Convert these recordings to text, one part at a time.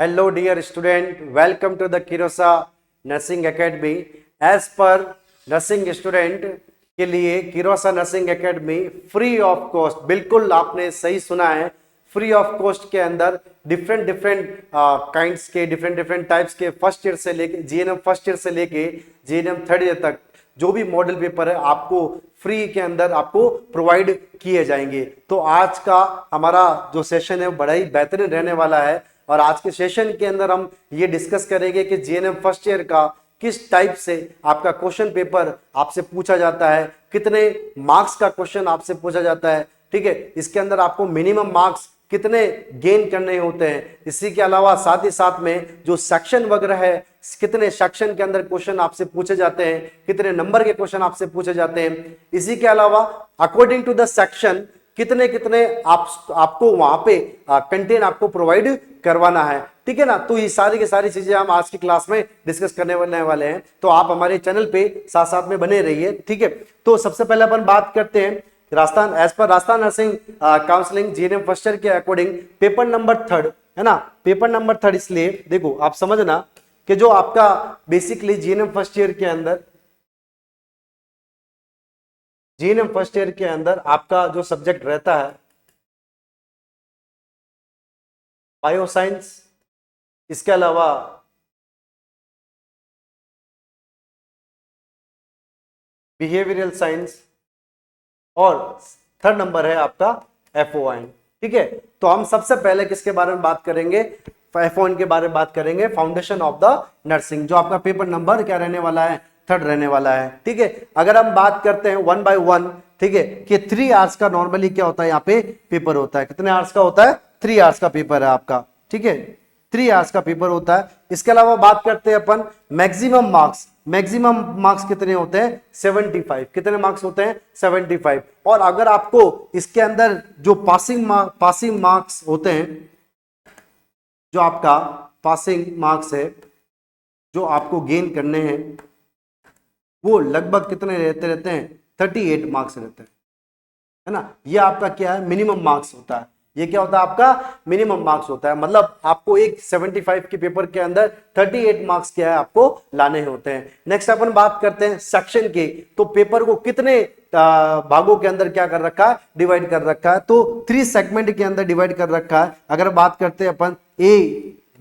Hello dear student, welcome to the Kirosa Nursing Academy. As per nursing student के लिए Kirosa nursing academy free of cost, बिल्कुल आपने सही सुना है, फ्री ऑफ कॉस्ट के अंदर डिफरेंट काइंड्स के डिफरेंट टाइप्स के फर्स्ट ईयर से लेके जीएनएम फर्स्ट ईयर से लेके जीएनएम थर्ड ईयर तक जो भी मॉडल पेपर है आपको फ्री के अंदर आपको प्रोवाइड किए जाएंगे। तो आज का हमारा जो सेशन है बड़ा ही बेहतरीन रहने वाला है और आज के सेशन के अंदर हम ये डिस्कस करेंगे कि जीएनएम फर्स्ट ईयर का किस टाइप से आपका क्वेश्चन पेपर आपसे पूछा जाता है, कितने मार्क्स का क्वेश्चन आपसे पूछा जाता है, ठीक है। इसके अंदर आपको मिनिमम मार्क्स कितने गेन करने होते हैं, इसी के अलावा साथ ही साथ में जो सेक्शन वगैरह है, कितने सेक्शन के अंदर क्वेश्चन आपसे पूछे जाते हैं, कितने नंबर के क्वेश्चन आपसे पूछे जाते हैं। इसी के अलावा अकॉर्डिंग टू द सेक्शन कितने कितने आपको वहां पे कंटेंट आपको प्रोवाइड करवाना है, ठीक है ना। तो ये सारी की सारी चीजें हम आज की क्लास में डिस्कस करने वाले हैं, तो आप हमारे चैनल पे साथ साथ में बने रहिए, ठीक है। तो सबसे पहले अपन बात करते हैं राजस्थान एज पर Rajasthan nursing counselling GNM first year के अकॉर्डिंग पेपर नंबर थर्ड है ना। पेपर नंबर थर्ड इसलिए देखो आप समझना कि जो आपका बेसिकली जीएनएम फर्स्ट ईयर के अंदर आपका जो सब्जेक्ट रहता है बायोसाइंस, इसके अलावा बिहेवियरल साइंस और थर्ड नंबर है आपका एफओआई, ठीक है। तो हम सबसे पहले किसके बारे में बात करेंगे, एफओआई के बारे में बात करेंगे, फाउंडेशन ऑफ द नर्सिंग, जो आपका पेपर नंबर क्या रहने वाला है, थर्ड रहने वाला है, ठीक है। अगर हम बात करते हैं वन बाय वन, ठीक है, कि 3 आवर्स का नॉर्मली क्या होता है यहाँ पे पेपर होता है, कितने आवर्स का होता है, 3 आवर्स का पेपर है आपका, ठीक है, 3 आवर्स का पेपर होता है। इसके अलावा बात करते हैं अपन मैक्सिमम मार्क्स कितने होते हैं, 75, कितने मार्क्स होते हैं, 75। और अगर आपको इसके अंदर जो पासिंग मार्क्स होते हैं, जो आपका पासिंग मार्क्स है जो आपको गेन करने हैं, वो लगभग कितने रहते हैं, 38 मार्क्स रहते हैं, है ना। ये आपका क्या है, मिनिमम मार्क्स होता है। ये क्या होता है, आपका मिनिमम मार्क्स होता है, मतलब आपको एक 75 के पेपर के अंदर 38 मार्क्स क्या है आपको लाने होते हैं। नेक्स्ट अपन बात करते हैं सेक्शन की, तो पेपर को कितने भागों के अंदर क्या कर रखा है, डिवाइड कर रखा है, तो 3 सेगमेंट के अंदर डिवाइड कर रखा है। अगर बात करते हैं अपन ए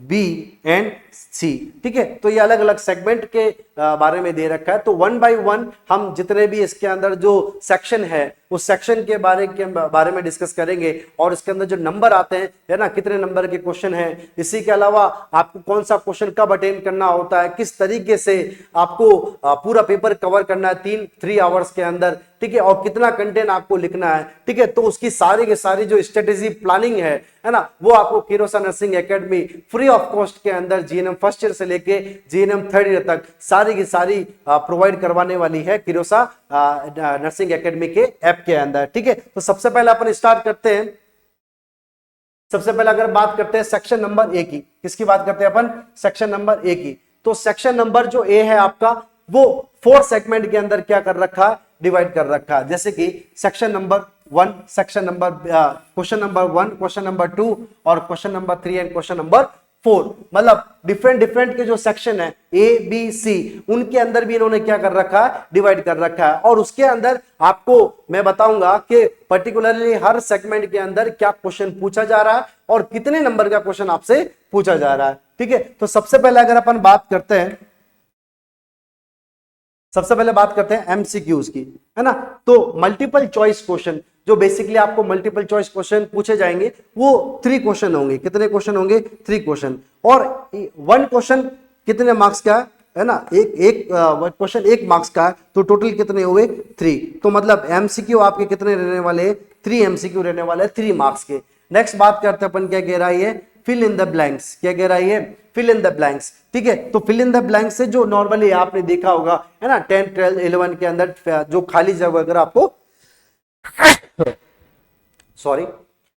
बी एंड सी, ठीक है, तो ये अलग अलग सेगमेंट के बारे में दे रखा है। तो 1 बाय 1 हम जितने भी इसके अंदर जो सेक्शन है उस सेक्शन के बारे में डिस्कस करेंगे और इसके अंदर जो नंबर आते हैं, है ना, कितने नंबर के क्वेश्चन हैं, इसी के अलावा आपको कौन सा क्वेश्चन कब अटेंड करना होता है, किस तरीके से आपको पूरा पेपर कवर करना है 3 आवर्स के अंदर, ठीक है, और कितना कंटेंट आपको लिखना है, ठीक है। तो उसकी सारी की सारी जो स्ट्रेटेजी प्लानिंग है ना, वो आपको Kirosa nursing academy free of cost के अंदर जीएनएम फर्स्ट ईयर से लेके जीएनएम थर्ड ईयर तक सारी की सारी प्रोवाइड करवाने वाली है किरोसा नर्सिंग एकेडमी के ऐप के अंदर, ठीक है। तो सबसे पहले अपन स्टार्ट करते हैं, सबसे पहले अगर बात करते हैं सेक्शन नंबर ए की, किसकी बात करते हैं अपन, सेक्शन नंबर ए की। तो सेक्शन नंबर जो ए है आपका, वो 4 सेगमेंट के अंदर क्या कर रखा है, डिवाइड कर रखा है। जैसे कि section number 1, section number question number 1, question number 2 और question number 3 and question number 4, मतलब डिफरेंट के जो सेक्शन है ए बी सी, उनके अंदर भी इन्होंने क्या कर रखा है, डिवाइड कर रखा है। और उसके अंदर आपको मैं बताऊंगा कि पर्टिकुलरली हर सेगमेंट के अंदर क्या क्वेश्चन पूछा जा रहा है और कितने नंबर का क्वेश्चन आपसे पूछा जा रहा है, ठीक है। तो सबसे पहले अगर अपन बात करते हैं, सबसे पहले बात करते हैं एमसीक्यूज की, है ना। तो मल्टीपल चॉइस क्वेश्चन, जो बेसिकली आपको मल्टीपल चॉइस क्वेश्चन पूछे जाएंगे, वो 3 क्वेश्चन होंगे। कितने क्वेश्चन होंगे, 3 क्वेश्चन। और 1 क्वेश्चन कितने मार्क्स का है ना, एक क्वेश्चन 1 मार्क्स का है, तो टोटल कितने हुए, 3। तो मतलब एमसीक्यू आपके कितने रहने वाले, 3 एमसीक्यू रहने वाले 3 मार्क्स के। नेक्स्ट बात करते हैं अपन, क्या कह रहा है, फिल इन द ब्लैंक्स, क्या कह रहा है, फिल इन द ब्लैंक्स, ठीक है। तो फिल इन द ब्लैंक्स से जो नॉर्मली आपने देखा होगा, है ना, 10, 12, 11 के अंदर जो खाली जगह अगर आपको सॉरी,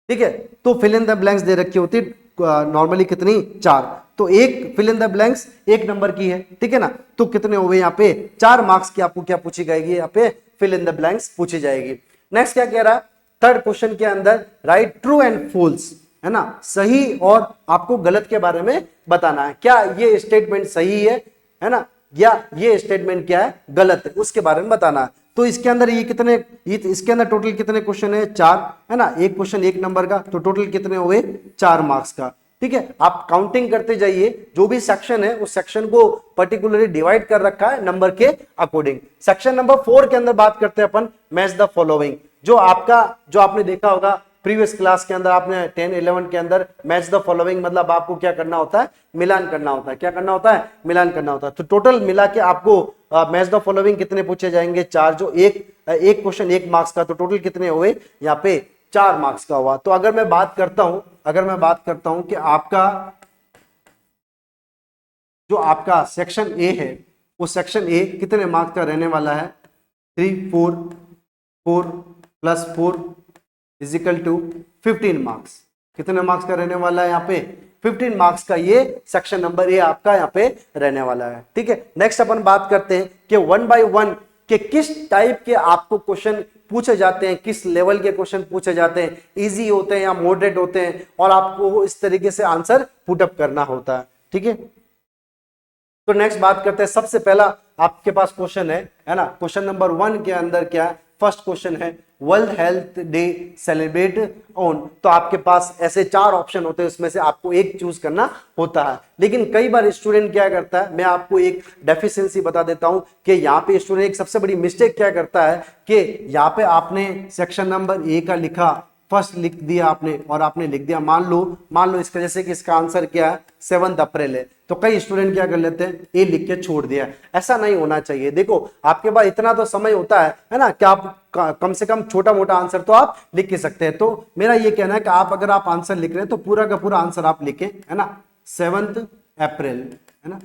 ठीक है, तो फिल इन द ब्लैंक्स दे रखी होती नॉर्मली कितनी, 4। तो एक fill in the blanks 1 number की है, ठीक है ना। तो कितने हो गए यहाँ पे, 4 मार्क्स की आपको क्या पूछी जाएगी, यहाँ पे फिल इन द ब्लैंक्स पूछी जाएगी। नेक्स्ट क्या कह रहा है, थर्ड क्वेश्चन के अंदर राइट ट्रू एंड फॉल्स, है ना, सही और आपको गलत के बारे में बताना है। क्या ये स्टेटमेंट सही है ना, या ये स्टेटमेंट क्या है, गलत है, उसके बारे में बताना है। तो इसके अंदर इसके अंदर टोटल कितने क्वेश्चन है, 4 है ना, एक क्वेश्चन 1 नंबर का, तो टोटल कितने हुए, 4 मार्क्स का। ठीक है, आप काउंटिंग करते जाइए, जो भी सेक्शन है उस सेक्शन को पर्टिकुलरली डिवाइड कर रखा है नंबर के अकॉर्डिंग। सेक्शन नंबर 4 के अंदर बात करते हैं अपन मैच द फॉलोइंग, जो आपने देखा होगा प्रीवियस क्लास के अंदर, आपने 10 11 के अंदर मैच द फॉलोइंग मतलब आपको क्या करना होता है, मिलान करना होता है। क्या करना होता है, मिलान करना होता है। तो टोटल मिला के आपको मैच द फॉलोइंग कितने पूछे जाएंगे, 4, जो एक क्वेश्चन 1 मार्क्स का, तो टोटल कितने हुए यहाँ पे 4 मार्क्स का हुआ। तो अगर मैं बात करता हूं कि आपका सेक्शन ए है, वो सेक्शन ए कितने मार्क्स का रहने वाला है, 3 4 4 प्लस 4 इजिकल टू 15 मार्क्स। कितने मार्क्स का रहने वाला है यहाँ पे, 15 मार्क्स का ये सेक्शन नंबर ए आपका यहाँ पे रहने वाला है। ठीक है, नेक्स्ट अपन बात करते हैं कि 1 by 1 के किस टाइप के आपको क्वेश्चन पूछे जाते हैं, किस लेवल के क्वेश्चन पूछे जाते हैं, इजी होते हैं या मॉडरेट होते हैं, और आपको इस तरीके से आंसर पुटअप करना होता है। ठीक है, तो नेक्स्ट बात करते हैं। सबसे पहला आपके पास क्वेश्चन है ना, क्वेश्चन नंबर 1 के अंदर क्या है, फर्स्ट क्वेश्चन है world health day celebrate on. तो आपके पास ऐसे 4 ऑप्शन होते हैं, उसमें से आपको एक चूज करना होता है। लेकिन कई बार स्टूडेंट क्या करता है, मैं आपको एक डेफिशिएंसी बता देता हूं कि यहाँ पे स्टूडेंट एक सबसे बड़ी मिस्टेक क्या करता है कि यहाँ पे आपने सेक्शन नंबर ए का लिखा, फर्स्ट लिख दिया आपने, और आपने लिख दिया मान लो इसका, जैसे कि इसका आंसर क्या है 7 अप्रैल है, तो कई स्टूडेंट क्या कर लेते हैं, ए लिख के छोड़ दिया। ऐसा नहीं होना चाहिए। देखो आपके पास इतना तो समय होता है ना, कि आप कम से कम छोटा मोटा आंसर तो आप लिख के सकते हैं। तो मेरा ये कहना है कि अगर आप आंसर लिख रहे हैं तो पूरा का पूरा आंसर आप लिखें, है ना, 7 अप्रैल, है ना।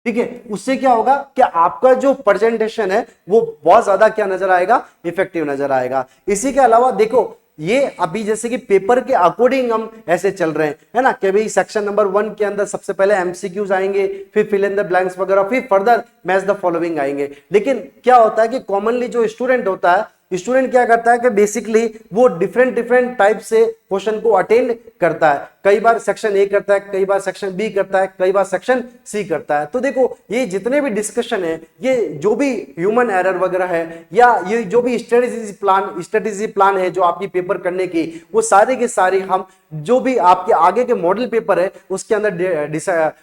ठीक है, उससे क्या होगा कि आपका जो प्रेजेंटेशन है वो बहुत ज्यादा क्या नजर आएगा, इफेक्टिव नजर आएगा। इसी के अलावा देखो, ये अभी जैसे कि पेपर के अकॉर्डिंग हम ऐसे चल रहे हैं, है ना, कि भाई सेक्शन नंबर 1 के अंदर सबसे पहले एमसीक्यूज आएंगे, फिर फिल इन द ब्लैंक्स वगैरह, फिर फर्दर मैच द फॉलोइंग आएंगे। लेकिन क्या होता है कि कॉमनली जो स्टूडेंट होता है, स्टूडेंट क्या करता है कि बेसिकली वो डिफरेंट टाइप से क्वेश्चन को अटेंड करता है। कई बार सेक्शन ए करता है, कई बार सेक्शन बी करता है, कई बार सेक्शन सी करता है। तो देखो ये जितने भी डिस्कशन है, ये जो भी ह्यूमन एरर वगैरह है, या ये जो भी स्ट्रेटेजी प्लान है जो आपकी पेपर करने की, वो सारी की सारी हम जो भी आपके आगे के मॉडल पेपर है उसके अंदर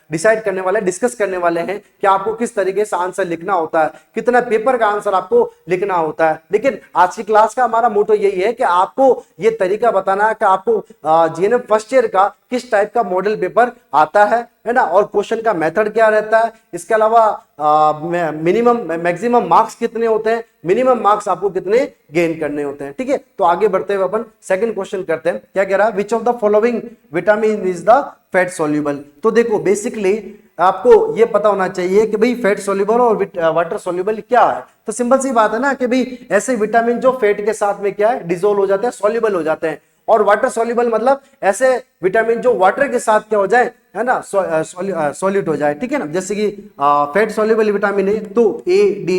डिसाइड करने वाले, डिस्कस करने वाले हैं कि आपको किस तरीके से आंसर लिखना होता है, कितना पेपर का आंसर आपको लिखना होता है। लेकिन आज की क्लास का हमारा मोटो यही है कि आपको ये तरीका बताना है कि आपको जीएनएम फर्स्ट ईयर का किस टाइप का मॉडल पेपर आता है ना, और क्वेश्चन का मेथड क्या रहता है। इसके अलावा मिनिमम मैक्सिमम मार्क्स कितने होते हैं, मिनिमम मार्क्स आपको कितने गेन करने होते हैं। ठीक है, तो आगे बढ़ते हुए अपन सेकंड क्वेश्चन करते हैं। क्या कह रहा है, which of the following vitamin is the fat soluble. तो देखो बेसिकली आपको ये पता होना चाहिए कि भाई फैट सोल्यूबल और वाटर सोल्यूबल क्या है। तो सिंपल सी बात है ना कि भाई ऐसे विटामिन जो फैट के साथ में क्या है, डिसोल्व हो जाते हैं, सोल्यूबल हो जाते हैं। और वाटर सोल्यूबल मतलब ऐसे विटामिन जो वाटर के साथ क्या हो जाए, है ना, सॉल्यूट हो जाए। ठीक है ना, जैसे कि फैट सोल्यूबल विटामिन है तो ADE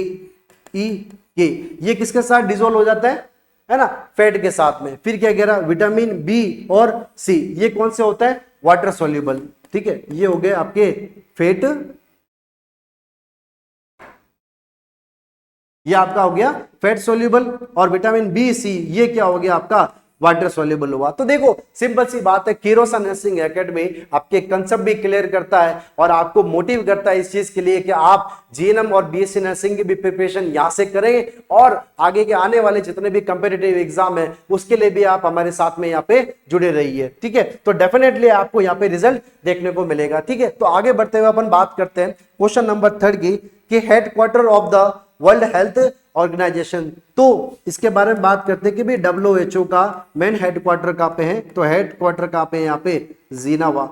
ये किसके साथ डिसोल्व हो जाता है ना, फैट के साथ में। फिर क्या कह रहा है, विटामिन बी और सी ये कौन से होता है, वाटर सोल्यूबल। ठीक है, ये हो गए आपके फैट, ये आपका हो गया फैट सोल्यूबल, और विटामिन बी सी ये क्या हो गया आपका वाटर सोल्यूबल हुआ। तो देखो सिंपल सी बात है, कीरोसा नर्सिंग एकेडमी आपके कंसेप्ट भी क्लियर करता है और आपको मोटिव करता है इस चीज के लिए कि आप जीएनएम और बीएससी नर्सिंग की भी प्रिपरेशन यहां से करें, और आगे के आने वाले जितने भी कंपेटिटिव एग्जाम है उसके लिए भी आप हमारे साथ में यहाँ पे जुड़े रहिए। ठीक है, तो डेफिनेटली आपको यहाँ पे रिजल्ट देखने को मिलेगा। ठीक है, तो आगे बढ़ते हुए अपन बात करते हैं क्वेश्चन नंबर 3 की, कि headquarter of the world health organisation. तो इसके बारे में बात करते हैं कि भाई WHO का मेन हेडक्वार्टर कहाँ पे है, तो हेडक्वार्टर कहाँ पे है, यहाँ पे जिनेवा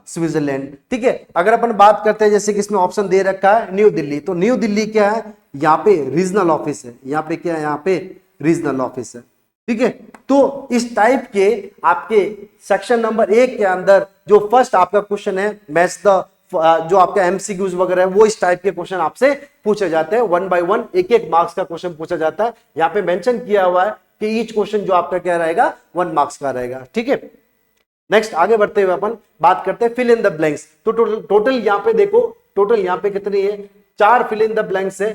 स्विट्जरलैंड। ठीक है, अगर अपन बात करते हैं जैसे कि इसमें ऑप्शन दे रखा है न्यू दिल्ली, तो न्यू दिल्ली क्या है, यहाँ पे रीजनल ऑफिस है, यहाँ पे क्या है, यहाँ पे रीजनल ऑफिस है। ठीक है, तो इस टाइप के आपके सेक्शन नंबर 1 के अंदर जो फर्स्ट आपका क्वेश्चन है मैच द जो आपका एमसीक्यूज वगैरह है वो इस टाइप के क्वेश्चन आपसे पूछे जाते हैं, 1 बाय 1 एक एक मार्क्स का क्वेश्चन पूछा जाता है। यहाँ पे मेंशन किया हुआ है कि ईच क्वेश्चन जो आपका क्या रहेगा 1 मार्क्स का रहेगा, ठीक है। नेक्स्ट आगे बढ़ते हुए अपन बात करते हैं फिल इन द ब्लैंक्स। तो टोटल यहाँ पे देखो, टोटल यहाँ पे कितनी है, 4 फिल इन द ब्लैंक्स है,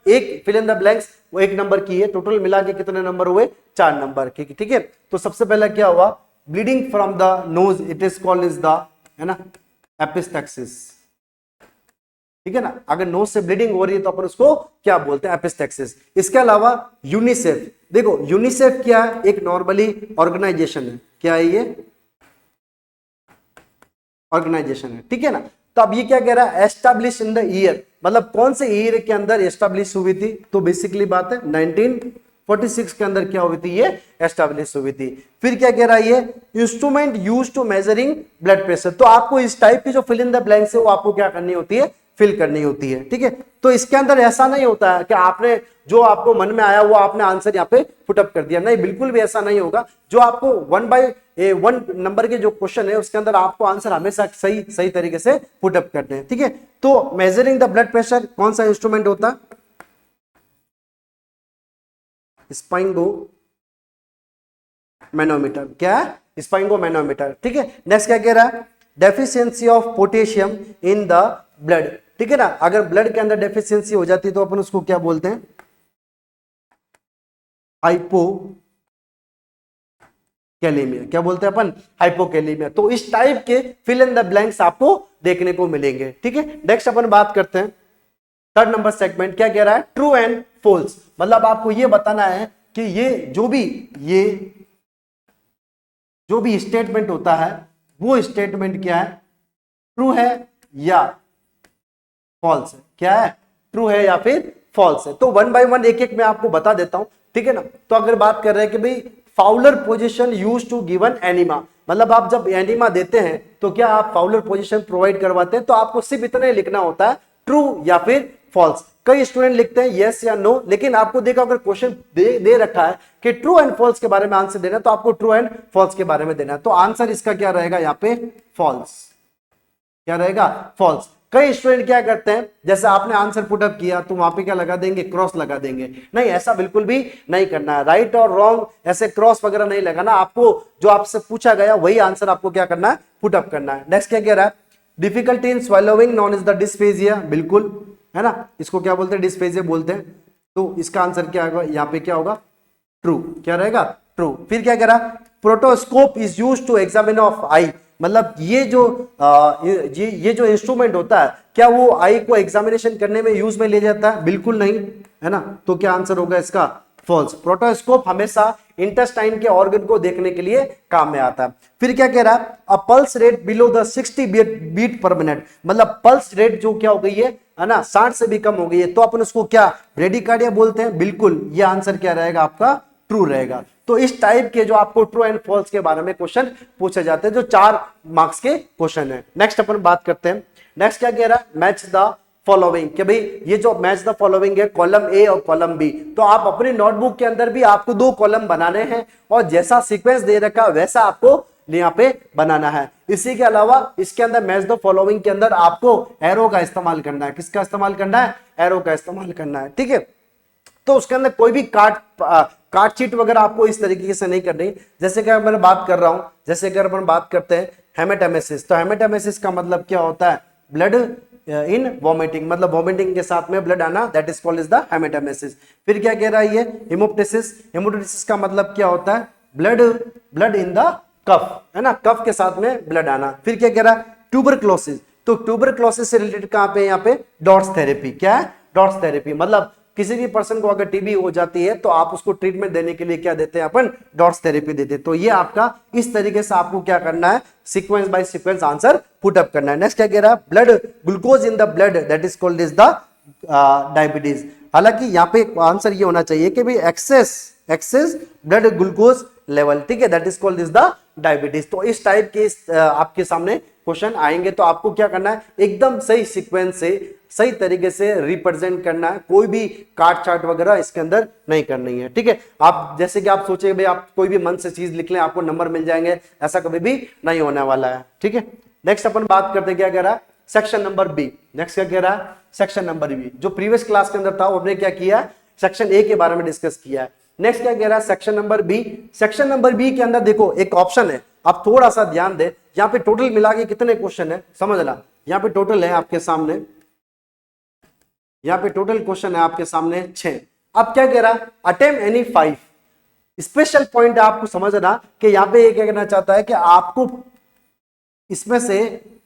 एक फिल इन द ब्लैंक्स वो 1 नंबर की है, टोटल मिला के कितने नंबर हुए, 4 नंबर की, ठीक है। तो सबसे पहला क्या हुआ, bleeding from the nose it is called is the, है ना, एपिस्टैक्सिस, ठीक है ना। अगर नोज से ब्लीडिंग हो रही है तो अपन उसको क्या बोलते हैं, एपिस्टैक्सिस। इसके अलावा यूनिसेफ, देखो यूनिसेफ क्या है, एक नॉर्मली ऑर्गेनाइजेशन है, क्या है ये, ऑर्गेनाइजेशन है, ठीक है ना। तो अब ये क्या कह रहा है, एस्टैब्लिश इन द ईयर, मतलब कौन से ईयर के अंदर एस्टैब्लिश हुई थी, तो बेसिकली बात है 1946 के अंदर क्या हुई थी, ये एस्टैब्लिश हुई थी। फिर क्या कह रहा है, ये instrument used to measuring blood pressure. तो आपको इस टाइप की जो फिल इन द ब्लैंक्स है वो आपको क्या करनी होती है, फिल करनी होती है, ठीक है। तो इसके अंदर ऐसा नहीं होता है कि आपने जो आपको मन में आया वो आपने आंसर यहाँ पे पुटअप कर दिया, नहीं, बिल्कुल भी ऐसा नहीं होगा। जो आपको 1 बाय 1 नंबर के जो क्वेश्चन है उसके अंदर आपको आंसर हमेशा सही तरीके से पुटअप करते हैं, ठीक है। तो मेजरिंग द ब्लड प्रेशर कौन सा इंस्ट्रूमेंट होता है, स्पाइंगो मैनोमीटर, क्या है, स्पाइंगो मैनोमीटर, ठीक है। नेक्स्ट क्या कह रहा है, deficiency of potassium in the blood, ठीक है ना। अगर ब्लड के अंदर डेफिशिएंसी हो जाती है तो अपन उसको क्या बोलते हैं, हाइपोकैलेमिया, क्या बोलते हैं अपन, हाइपोकैलेमिया। तो इस टाइप के फिल इन द ब्लैंक्स आपको देखने को मिलेंगे, ठीक है। नेक्स्ट अपन बात करते हैं 3rd नंबर सेगमेंट, क्या कह रहा है, ट्रू एंड फॉल्स। मतलब आपको ये बताना है कि ये जो भी स्टेटमेंट होता है वो स्टेटमेंट क्या है, ट्रू है या फॉल्स है, क्या है, ट्रू है या फिर फॉल्स है। तो 1 बाय 1 एक एक मैं आपको बता देता हूं, ठीक है ना। तो अगर बात कर रहे हैं कि भाई Fowler position used to given enema, मतलब आप जब एनिमा देते हैं तो क्या आप फाउलर पोजीशन प्रोवाइड करवाते हैं, तो आपको सिर्फ इतना ही लिखना होता है, ट्रू या फिर फॉल्स। कई स्टूडेंट लिखते हैं यस या नो, लेकिन आपको देखा अगर क्वेश्चन दे रखा है कि ट्रू एंड फॉल्स के बारे में आंसर देना, तो आपको ट्रू एंड फॉल्स के बारे में देना है। तो आंसर इसका क्या रहेगा यहाँ पे, फॉल्स, क्या रहेगा, फॉल्स। कई स्टूडेंट क्या करते हैं, जैसे आपने आंसर पुटअप किया तो वहां पे क्या लगा देंगे, क्रॉस लगा देंगे। नहीं, ऐसा बिल्कुल भी नहीं करना है, राइट और रॉन्ग ऐसे क्रॉस वगैरह नहीं लगाना, आपको जो आपसे पूछा गया वही आंसर आपको क्या करना है, पुटअप करना है। नेक्स्ट क्या कह रहा है, difficulty in swallowing non is the dysphagia, बिल्कुल, है ना, इसको क्या बोलते हैं, डिस्फेजिया बोलते हैं। तो इसका आंसर क्या होगा, यहाँ पे क्या होगा, ट्रू, क्या रहेगा, ट्रू। फिर क्या कह रहा, proctoscope is used to examine of eye, मतलब ये जो इंस्ट्रूमेंट होता है क्या वो आई को एग्जामिनेशन करने में यूज में ले जाता है, बिल्कुल नहीं, है ना। तो क्या आंसर होगा इसका, फॉल्स। प्रोटोस्कोप हमेशा इंटेस्टाइन के ऑर्गन को देखने के लिए काम में आता है। फिर क्या कह रहा है, a pulse rate below the 60 beat per minute, मतलब पल्स रेट जो क्या हो गई है ना, 60 से भी कम हो गई है, तो अपन उसको क्या ब्रेडिकार्डिया बोलते हैं, बिल्कुल, ये आंसर क्या रहेगा आपका, ट्रू रहेगा। तो इस टाइप के जो आपको ट्रू एंड फॉल्स के बारे में क्वेश्चन पूछे जाते हैं, जो 4 मार्क्स के क्वेश्चन है। नेक्स्ट अपन बात करते हैं, नेक्स्ट क्या कह रहा है, मैच द फॉलोइंग, कि भाई ये जो मैच द फॉलोइंग है, कॉलम ए और कॉलम बी, तो आप अपनी नोटबुक के अंदर भी आपको 2 कॉलम बनाने हैं और जैसा सीक्वेंस दे रखा है वैसा आपको यहाँ पे बनाना है। इसी के अलावा इसके अंदर मैच द फॉलोइंग के अंदर आपको एरो का इस्तेमाल करना है, किसका इस्तेमाल करना है, एरो का इस्तेमाल करना है, ठीक है। तो उसके अंदर कोई भी कार्ड शीट वगैरह आपको इस तरीके से नहीं करनी। जैसे कि मैं बात कर रहा हूं, जैसे अगर अपन बात करते हैं हेमेटोमेसिस, तो हेमेटोमेसिस का मतलब क्या होता है, ब्लड इन वॉमिटिंग, मतलब वॉमिटिंग के साथ में ब्लड आना, that is called is the haematemesis. फिर क्या कह रहा है ये, हेमोप्टिसिस, हेमोप्टिसिस का मतलब क्या होता है, ब्लड इन द कफ, है ना, कफ के साथ में ब्लड आना। फिर क्या कह रहा है, ट्यूबरक्लोसिस, तो ट्यूबरक्लोसिस से रिलेटेड कहां पे, यहाँ पे डॉट्स थेरेपी, क्या है, डॉट्स थेरेपी, मतलब किसी भी पर्सन को अगर टीबी हो जाती है तो आप उसको ट्रीटमेंट देने के लिए क्या देते हैं, अपन डॉट्स थेरेपी देते हैं। तो ये आपका इस तरीके से आपको क्या करना है, sequence by sequence answer put up करना है। नेक्स्ट क्या कह रहा है, blood glucose in the blood that is called is the diabetes. हालांकि यहाँ पे आंसर ये होना चाहिए कि भाई एक्सेस ब्लड ग्लूकोज लेवल, ठीक है, that is called is the diabetes. तो इस टाइप के आपके सामने क्वेश्चन आएंगे तो आपको क्या करना है, एकदम सही सीक्वेंस से सही तरीके से रिप्रेजेंट करना है, कोई भी काट चार्ट वगैरह इसके अंदर नहीं करनी है, ठीक है। आप जैसे कि आप सोचे भाई आप कोई भी मन से चीज लिख लें आपको नंबर मिल जाएंगे, ऐसा कभी भी नहीं होने वाला है, ठीक है। नेक्स्ट अपन बात करते क्या कह रहा है, सेक्शन नंबर बी। नेक्स्ट क्या कह रहा है, सेक्शन नंबर बी। जो प्रीवियस क्लास के अंदर था वो हमने क्या किया है, सेक्शन ए के बारे में डिस्कस किया है। नेक्स्ट क्या कह रहा है, section number B. Section number B के अंदर देखो एक ऑप्शन है, आप थोड़ा सा ध्यान दें, यहाँ पे टोटल मिला के कितने क्वेश्चन है समझना। यहाँ पे टोटल है आपके सामने, यहाँ पे टोटल क्वेश्चन है आपके सामने 6। अब क्या कह रहा है, अटेम्प्ट एनी 5। स्पेशल पॉइंट आपको समझना कि यहाँ पे ये क्या कहना चाहता है कि आपको इसमें से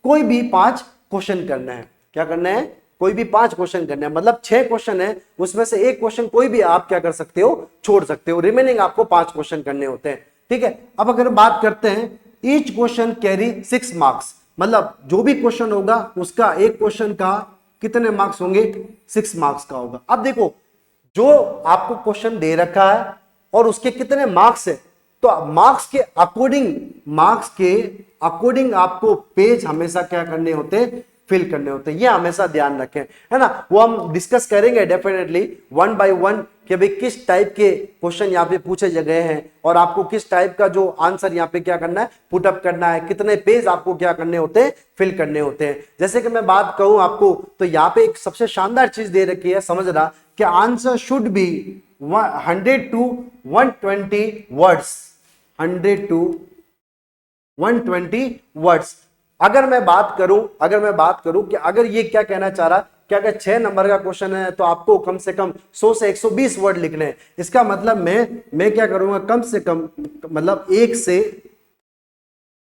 कोई भी 5 क्वेश्चन करना है। क्या करना है, कोई भी 5 क्वेश्चन करना है, मतलब 6 क्वेश्चन है, उसमें से एक क्वेश्चन कोई भी आप क्या कर सकते हो, छोड़ सकते हो। रिमेनिंग आपको 5 क्वेश्चन करने होते हैं, ठीक है। अब अगर बात करते हैं, ईच क्वेश्चन कैरी 6 मार्क्स, मतलब जो भी क्वेश्चन होगा उसका एक क्वेश्चन का कितने मार्क्स होंगे, 6 मार्क्स का होगा। अब देखो जो आपको क्वेश्चन दे रखा है और उसके कितने मार्क्स है, तो मार्क्स के अकॉर्डिंग आपको पेज हमेशा क्या करने होते हैं, फिल करने होते हैं। ये हमेशा ध्यान रखें, है ना। वो हम डिस्कस करेंगे डेफिनेटली 1 बाय 1 कि भाई किस टाइप के क्वेश्चन यहाँ पे पूछे गए हैं और आपको किस टाइप का जो आंसर यहाँ पे क्या करना है, पुटअप करना है, कितने पेज आपको क्या करने होते हैं, फिल करने होते हैं। जैसे कि मैं बात कहूं आपको, तो यहाँ पे एक सबसे शानदार चीज दे रखी है, समझना कि answer should be 100 to 120 words, 100 to 120 words. अगर मैं बात करूं कि अगर ये क्या कहना चाह रहा, क्या अगर 6 नंबर का क्वेश्चन है तो आपको कम से कम 100 से 120 वर्ड लिखने हैं। इसका मतलब मैं क्या करूंगा, कम से कम मतलब 1 से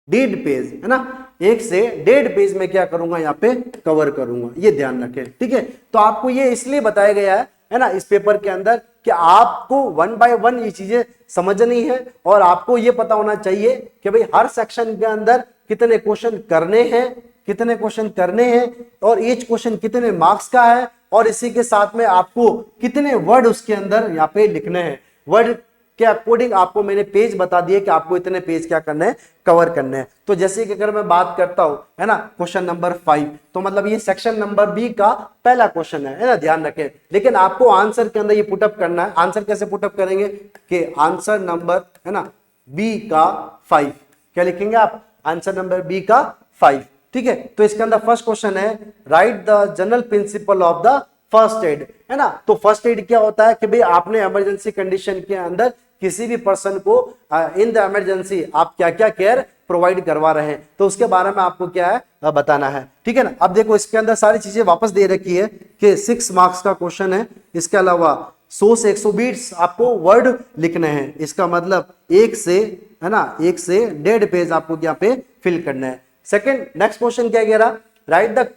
1.5 पेज, है ना, 1 से 1.5 पेज में क्या करूंगा, यहाँ पे कवर करूंगा। ये ध्यान रखें, ठीक है। तो आपको ये इसलिए बताया गया है ना, इस पेपर के अंदर कि आपको 1 बाय 1 ये चीजें समझनी है और आपको ये पता होना चाहिए कि भाई हर सेक्शन के अंदर कितने क्वेश्चन करने हैं और ईच क्वेश्चन कितने मार्क्स का है और इसी के साथ में आपको कितने वर्ड उसके अंदर यहाँ पे लिखने हैं। वर्ड के अकॉर्डिंग आपको मैंने पेज बता दिए कि आपको इतने पेज क्या करने हैं, कवर करने हैं। तो जैसे कि अगर मैं बात करता हूं, है ना, क्वेश्चन नंबर 5, तो मतलब ये सेक्शन नंबर बी का पहला क्वेश्चन है ना, ध्यान रखें। लेकिन आपको आंसर के अंदर ये पुटअप करना है। आंसर कैसे पुटअप करेंगे कि आंसर नंबर, है ना, बी का 5 क्या लिखेंगे आप, आंसर नंबर बी का 5, ठीक है। तो इसके अंदर फर्स्ट क्वेश्चन है, right the general principle of the first aid, है ना। तो फर्स्ट एड क्या होता है कि भाई आपने इमरजेंसी कंडीशन के अंदर किसी भी पर्सन को इन द इमरजेंसी आप क्या क्या केयर प्रोवाइड करवा रहे हैं, तो उसके बारे में आपको क्या है बताना है, ठीक है ना। अब देखो इसके अंदर सारी चीजें वापस दे रखी है कि 6 मार्क्स का क्वेश्चन है। इसके अलावा 100 से 120 आपको वर्ड लिखने हैं। इसका मतलब 1 से, है ना, 1 से 1.5 पेज आपको यहाँ पे फिल करना है। सेकंड, नेक्स्ट क्वेश्चन क्या कह रहा, right the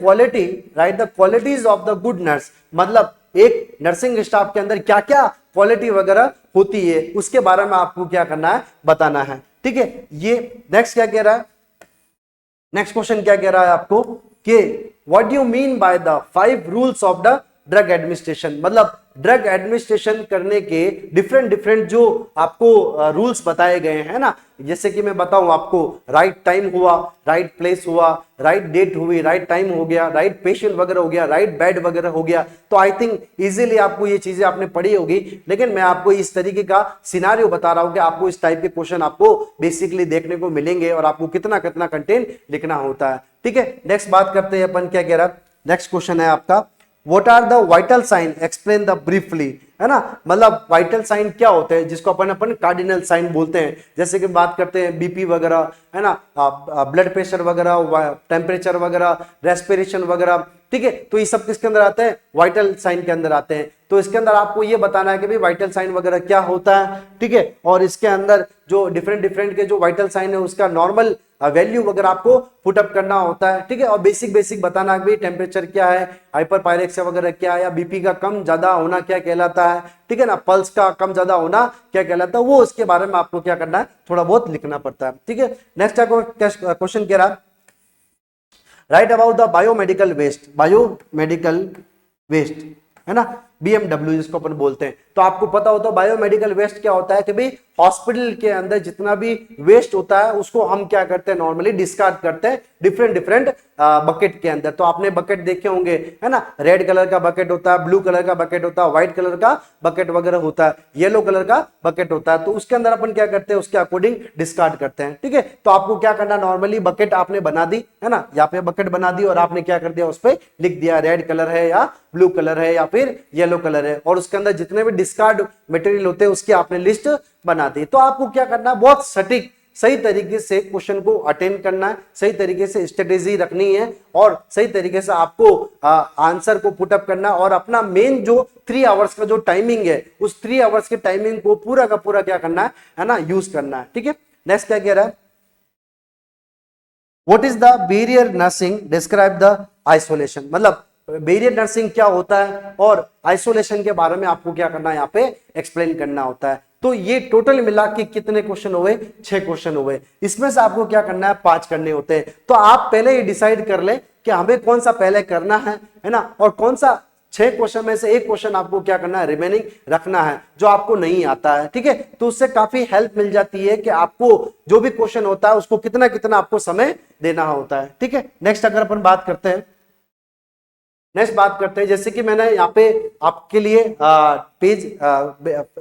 qualities of the good nurse, मतलब एक नर्सिंग स्टाफ के अंदर क्या क्या क्वालिटी वगैरह होती है उसके बारे में आपको क्या करना है, बताना है, ठीक है। ये नेक्स्ट क्या कह रहा है, नेक्स्ट क्वेश्चन क्या कह रहा है आपको कि what do you mean by the 5 rules of the drug administration, मतलब ड्रग एडमिनिस्ट्रेशन करने के डिफरेंट जो आपको रूल्स बताए गए हैं ना। जैसे कि मैं बताऊं आपको, राइट टाइम हुआ, राइट प्लेस हुआ, राइट डेट हुई, राइट टाइम हो गया, राइट पेशेंट वगैरह हो गया, राइट बेड वगैरह हो गया। तो आई थिंक इजीली आपको ये चीजें आपने पढ़ी होगी, लेकिन मैं आपको इस तरीके का सिनारियो बता रहा हूं कि आपको इस टाइप के क्वेश्चन आपको बेसिकली देखने को मिलेंगे और आपको कितना कितना कंटेंट लिखना होता है, ठीक है। नेक्स्ट बात करते हैं अपन, क्या कह रहा है, नेक्स्ट क्वेश्चन है आपका, What are the vital sign? Explain the briefly, है ना। मतलब वाइटल साइन क्या होते हैं, जिसको अपन कार्डिनल साइन बोलते हैं। जैसे कि बात करते हैं बीपी वगैरह, है ना, ब्लड प्रेशर वगैरह, टेम्परेचर वगैरह, रेस्पिरेशन वगैरह, ठीक है। तो ये सब किसके अंदर आते हैं, वाइटल साइन के अंदर आते हैं। तो इसके अंदर आपको ये बताना है कि भाई वाइटल साइन वगैरह क्या होता है, ठीक है। और इसके अंदर जो डिफरेंट के जो वाइटल साइन है उसका नॉर्मल वैल्यू वगैरह आपको पुटअप करना होता है, ठीक है। और बेसिक बताना है कि टेम्परेचर क्या है, हाइपर पायरेक्सिया वगैरह क्या है, या बीपी का कम ज्यादा होना क्या कहलाता है, ठीक है ना, पल्स का कम ज्यादा होना क्या कहलाता है, वो उसके बारे में आपको क्या करना है, थोड़ा बहुत लिखना पड़ता है, ठीक है। नेक्स्ट क्वेश्चन कह रहा, write about the biomedical waste, है ना। BMW जिसको अपन बोलते हैं। तो आपको पता होता है बायोमेडिकल वेस्ट क्या होता है कि भाई हॉस्पिटल के अंदर जितना भी वेस्ट होता है उसको हम क्या करते हैं, नॉर्मली डिस्कार्ड करते हैं डिफरेंट बकेट के अंदर। तो आपने बकेट देखे होंगे, है ना, रेड कलर का बकेट होता है, ब्लू कलर का बकेट होता है, व्हाइट कलर का बकेट वगैरह होता है, येलो कलर का बकेट होता है। तो उसके अंदर अपन क्या करते हैं, उसके अकॉर्डिंग डिस्कार्ड करते हैं। ठीक है, तो आपको क्या करना, नॉर्मली बकेट आपने बना दी, है ना, यहाँ पे बकेट बना दी और आपने क्या कर दिया, उस पर लिख दिया रेड कलर है या ब्लू कलर है या फिर येलो कलर है, और उसके अंदर जितने भी डिस्कार्ड मटेरियल होते हैं उसकी आपने लिस्ट बना दी। तो आपको क्या करना है, बहुत सटीक सही तरीके से क्वेश्चन को अटेंड करना है, सही तरीके से स्ट्रेटेजी रखनी है और सही तरीके से आपको आंसर को पुटअप करना है, और अपना मेन जो 3 आवर्स का जो टाइमिंग है उस 3 आवर्स के टाइमिंग को पूरा का पूरा क्या करना है ना, यूज करना है। ठीक है, नेक्स्ट क्या कह रहा है, what is the barrier nursing, describe the isolation. मतलब बैरियर नर्सिंग क्या होता है और आइसोलेशन के बारे में आपको क्या करना है, यहाँ पे एक्सप्लेन करना होता है। तो ये टोटल मिला के कितने क्वेश्चन हुए, 6 क्वेश्चन हुए। इसमें से आपको क्या करना है, 5 करने होते हैं। तो आप पहले ही डिसाइड कर ले कि हमें कौन सा पहले करना है ना, और कौन सा 6 क्वेश्चन में से एक क्वेश्चन आपको क्या करना है, रिमेनिंग रखना है जो आपको नहीं आता है। ठीक है, तो उससे काफी हेल्प मिल जाती है कि आपको जो भी क्वेश्चन होता है उसको कितना कितना आपको समय देना होता है। ठीक है, नेक्स्ट अगर अपन बात करते हैं, नेक्स्ट बात करते हैं, जैसे कि मैंने यहाँ पे आपके लिए पेज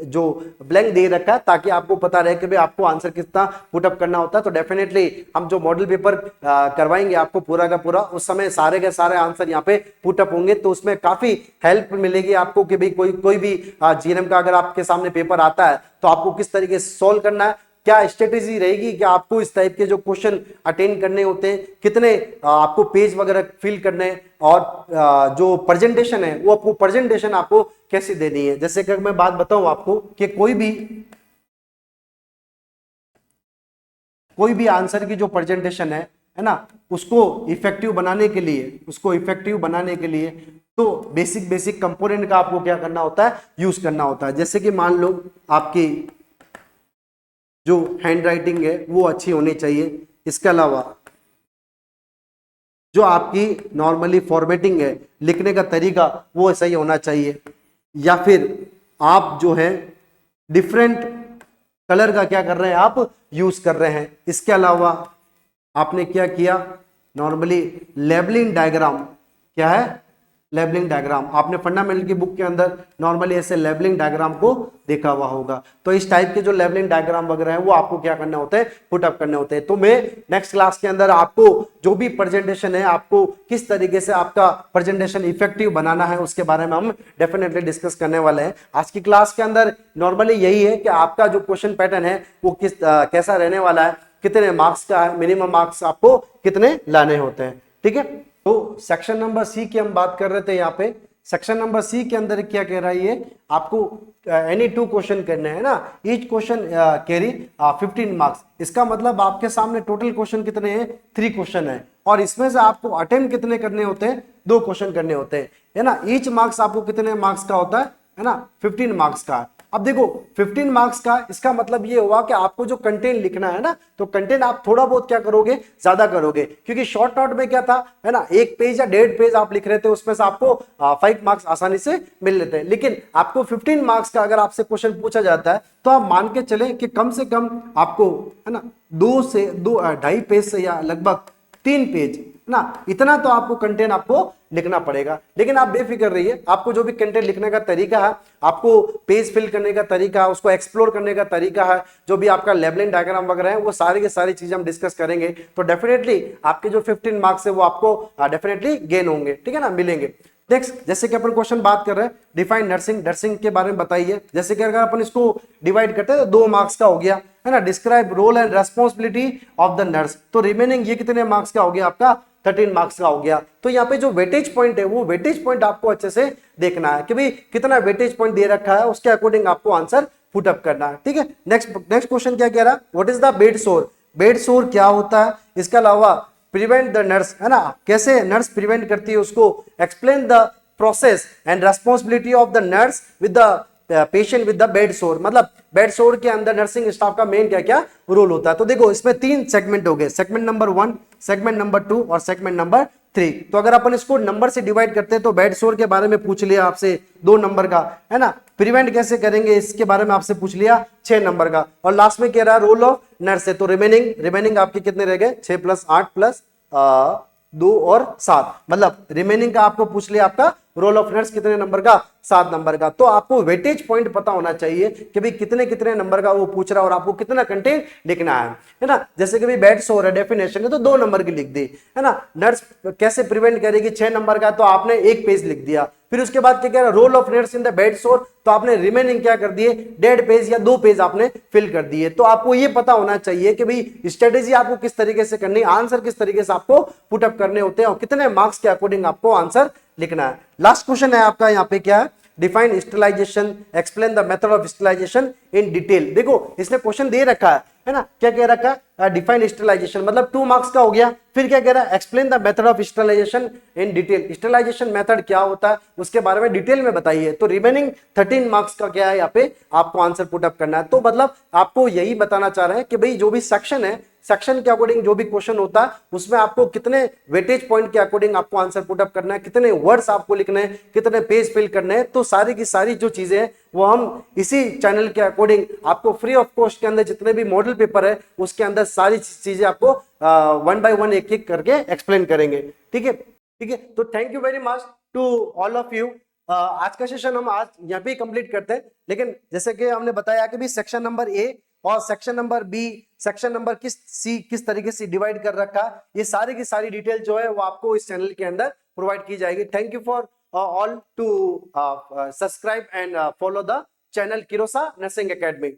जो ब्लैंक दे रखा है ताकि आपको पता रहे कि भाई आपको आंसर कितना पुटअप करना होता है। तो डेफिनेटली हम जो मॉडल पेपर करवाएंगे आपको पूरा का पूरा, उस समय सारे के सारे आंसर यहाँ पे पुटअप होंगे। तो उसमें काफी हेल्प मिलेगी आपको कि भाई कोई भी जीएनएम का अगर आपके सामने पेपर आता है तो आपको किस तरीके से सोल्व करना है, क्या स्ट्रेटेजी रहेगी कि आपको इस टाइप के जो क्वेश्चन अटेंड करने होते हैं, कितने आपको पेज वगैरह फिल करने हैं, और जो प्रेजेंटेशन है वो आपको प्रेजेंटेशन आपको कैसे देनी है। जैसे कि मैं बात बताऊं आपको कि कोई भी आंसर की जो प्रेजेंटेशन है ना, उसको इफेक्टिव बनाने के लिए तो बेसिक कंपोनेंट का आपको क्या करना होता है, यूज करना होता है। जैसे कि मान लो आपकी जो हैंड राइटिंग है वो अच्छी होनी चाहिए, इसके अलावा जो आपकी नॉर्मली फॉर्मेटिंग है, लिखने का तरीका वो सही होना चाहिए, या फिर आप जो है डिफरेंट कलर का क्या कर रहे हैं, आप यूज कर रहे हैं। इसके अलावा आपने क्या किया, नॉर्मली लेबलिंग डायग्राम, क्या है, लेबलिंग डायग्राम आपने फंडामेंटल की बुक के अंदर नॉर्मली ऐसे लेबलिंग डायग्राम को देखा हुआ होगा। तो इस टाइप के जो लेबलिंग डायग्राम वगैरह है वो आपको क्या करने होते हैं, पुटअप करने होते हैं। तो मैं नेक्स्ट क्लास के अंदर आपको जो भी प्रेजेंटेशन है, आपको किस तरीके से आपका प्रेजेंटेशन इफेक्टिव बनाना है उसके बारे में हम डेफिनेटली डिस्कस करने वाले हैं। आज की क्लास के अंदर नॉर्मली यही है कि आपका जो क्वेश्चन पैटर्न है वो कैसा रहने वाला है, कितने मार्क्स का है, मिनिमम मार्क्स आपको कितने लाने होते हैं। ठीक है, तो सेक्शन नंबर सी की हम बात कर रहे थे। यहाँ पे सेक्शन नंबर सी के अंदर क्या कह रहा है, ये आपको एनी 2 क्वेश्चन करने हैं ना, ईच क्वेश्चन कैरी 15 मार्क्स। इसका मतलब आपके सामने टोटल क्वेश्चन कितने हैं, 3 क्वेश्चन है, और इसमें से आपको अटेम्प्ट कितने करने होते हैं, 2 क्वेश्चन करने होते हैं, है ना। ईच मार्क्स आपको कितने मार्क्स का होता है ना, 15 मार्क्स का। अब देखो 15 मार्क्स का, इसका मतलब ये हुआ कि आपको जो कंटेंट लिखना है ना, तो कंटेंट आप थोड़ा बहुत क्या करोगे, ज्यादा करोगे, क्योंकि शॉर्ट नोट में क्या था, है ना, 1 पेज या 1.5 पेज आप लिख रहे थे, उसमें से आपको 5 मार्क्स आसानी से मिल लेते हैं। लेकिन आपको 15 मार्क्स का अगर आपसे क्वेश्चन पूछा जाता है तो आप मान के चले कि कम से कम आपको, है ना, 2 से 2.5 पेज से या लगभग 3 पेज ना, इतना तो आपको कंटेंट आपको लिखना पड़ेगा। लेकिन आप बेफिक्र रहिए, आपको जो भी कंटेंट लिखने का तरीका है, आपको पेज फिल करने का तरीका है, उसको एक्सप्लोर करने का तरीका है, जो भी आपका लेबलिंग डायग्राम वगैरह है, वो सारी की सारी चीजें हम डिस्कस करेंगे। तो डेफिनेटली आपके जो 15 मार्क्स है वो आपको डेफिनेटली गेन होंगे, ठीक है ना, मिलेंगे। नेक्स्ट, जैसे कि अपन क्वेश्चन बात कर रहे हैं, डिफाइन नर्सिंग, नर्सिंग के बारे में बताइए। जैसे कि अगर अपन इसको डिवाइड करते हैं तो 2 मार्क्स का हो गया, है ना। Describe role and responsibility of the nurse, तो रिमेनिंग ये कितने मार्क्स का हो गया, आपका 13 मार्क्स का हो गया। तो यहाँ पे जो वेटेज पॉइंट है वो वेटेज पॉइंट आपको अच्छे से देखना है कि भाई कितना वेटेज पॉइंट दे रखा है, उसके अकॉर्डिंग आपको आंसर पुट अप करना है, ठीक है। नेक्स्ट क्वेश्चन क्या कह रहा है, व्हाट इज द बेड सोर, बेड सोर क्या होता है, इसके अलावा प्रिवेंट द नर्स, है ना, कैसे नर्स प्रिवेंट करती है उसको, explain the process and responsibility of the nurse with the patient with the bed सोर, मतलब बेड सोर के अंदर नर्सिंग स्टाफ का मेन क्या क्या रोल होता है। तो देखो इसमें 3 सेगमेंट हो गए, सेगमेंट नंबर 1, सेगमेंट नंबर 2 और सेगमेंट नंबर 3। तो अगर अपन इसको नंबर से डिवाइड करते हैं तो बेड सोर के बारे में पूछ लिया आपसे 2 नंबर का, है ना। प्रिवेंट कैसे करेंगे इसके बारे में आपसे पूछ लिया 6 नंबर का, और लास्ट में कह रहा है रोल ऑफ नर्स है। तो रिमेनिंग आपके कितने रह गए, 6 + 8 + 2 और 7, मतलब रिमेनिंग का आपको पूछ लिया आपका रोल ऑफ नर्स कितने नंबर का, 7 नंबर का। तो आपको वेटेज पॉइंट पता होना चाहिए कि भाई कितने कितने नंबर का वो पूछ रहा है और आपको कितना कंटेंट लिखना है ना। जैसे कि भाई बेड सोर है, डेफिनेशन है तो 2 नंबर की लिख दी, है ना। नर्स कैसे प्रिवेंट करेगी, 6 नंबर का, तो आपने 1 पेज लिख दिया। फिर उसके बाद क्या कह रहा है, role of nurse in the bed sore, तो आपने रिमेनिंग क्या कर दिए, 1.5 पेज या 2 पेज आपने फिल कर दिए। तो आपको ये पता होना चाहिए कि भाई स्ट्रेटेजी आपको किस तरीके से करनी है, आंसर किस तरीके से आपको पुटअप करने होते हैं और कितने मार्क्स के अकॉर्डिंग आपको आंसर लिखना है। लास्ट क्वेश्चन है आपका यहाँ पे क्या है, define sterilisation, explain the method of sterilisation in detail. देखो इसने क्वेश्चन दे रखा है ना, क्या कह रखा है, डिफाइन स्टरलाइजेशन, मतलब 2 मार्क्स का हो गया। फिर क्या कह रहा है, explain the method of sterilisation in detail, sterilisation method क्या होता है उसके बारे में डिटेल में बताइए। तो रिमेनिंग 13 मार्क्स का क्या है यहाँ पे आपको आंसर पुटअप करना है। तो मतलब आपको यही बताना चाह रहे हैं कि भाई जो भी सेक्शन है, सेक्शन के अकॉर्डिंग जो भी क्वेश्चन होता है उसमें आपको कितने वेटेज पॉइंट के अकॉर्डिंग आपको आंसर पुटअप करना है, कितने वर्ड्स आपको लिखने हैं, कितने पेज फिल करने हैं। तो सारी की सारी जो चीजें हैं वो हम इसी चैनल के अकॉर्डिंग आपको फ्री ऑफ कॉस्ट के अंदर जितने भी मॉडल पेपर है उसके अंदर सारी चीजें आपको 1 by 1 एक एक करके एक्सप्लेन करेंगे। ठीक है, ठीक है। तो thank you very much to all of you. आज का सेशन हम आज यहाँ पे कंप्लीट करते हैं, लेकिन जैसे कि हमने बताया कि भी सेक्शन नंबर ए और section number B, section number C किस तरीके से डिवाइड कर रखा है, ये सारी की सारी डिटेल जो है वो आपको इस चैनल के अंदर प्रोवाइड की जाएगी। Thank you for all to subscribe and follow the channel Kirosa nursing academy.